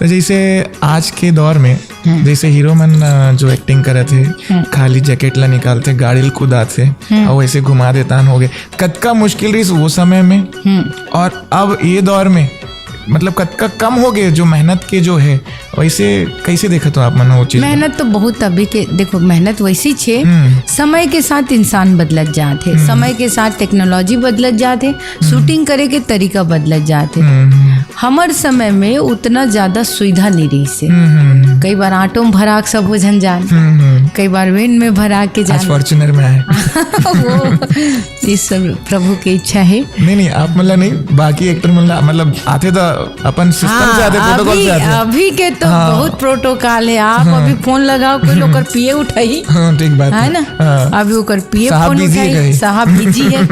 तो जैसे आज के दौर में जैसे हीरो मन जो एक्टिंग करे थे खाली जैकेट ला निकालते गाड़ी ला कूदा थे और वैसे घुमा देता हो गए कतका मुश्किल रही वो समय में और अब ये दौर में मतलब कतका कम हो गए जो मेहनत के जो है वैसे कैसे देखा तो आप मन वो चीज मेहनत तो बहुत अभी के देखो मेहनत वैसी छे समय के साथ इंसान बदलत जाते समय के साथ टेक्नोलॉजी बदलत जाते शूटिंग करे के तरीका बदलत जाते हमार समय में उतना ज्यादा सुविधा नहीं रही से कई बार ऑटो में भरा के सब हो झंझान कई बार वेन में भरा के आज फॉर्च्यूनर में आए वो इस सब प्रभु की इच्छा है। नहीं आप मतलब नहीं बाकी एक्टर मतलब आते तो अपन सिस्टम से आते प्रोटोकॉल से आते अभी के तो बहुत प्रोटोकॉल है आप अभी फोन लगाओ कोई लोग पिए उठाई ठीक बात है ना अभी ओकर पिए फोन उठाई साहब बिजी है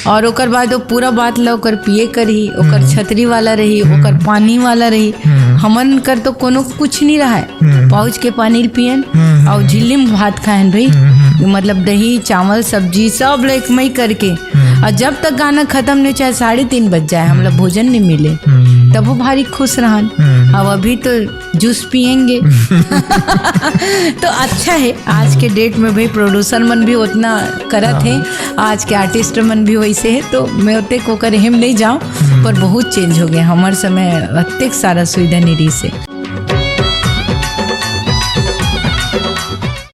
और ओकर बाद वो पूरा बात ला ओकर पिए करी ओकर छतरी वाला रही ओकर पानी वाला रही हमन कर तो कोनो कुछ नहीं रहा है पाउच के पानी पियन और झिल्ली में भात खाएन भाई मतलब दही चावल सब्जी सब लाइक मई करके और जब तक गाना खत्म नहीं चाहे 3:30 बज जाए हम लोग भोजन नहीं मिले तब वो भारी खुश रहन अब अभी तो जूस पियेंगे तो अच्छा है आज के डेट में भाई प्रोड्यूसर मन भी उतना करत है आज के आर्टिस्ट मन भी वैसे है तो मैं उतने को कर हम नहीं जाऊँ पर बहुत चेंज हो गया हमारे समय अत्यधिक सारा सुविधा नहीं रही से।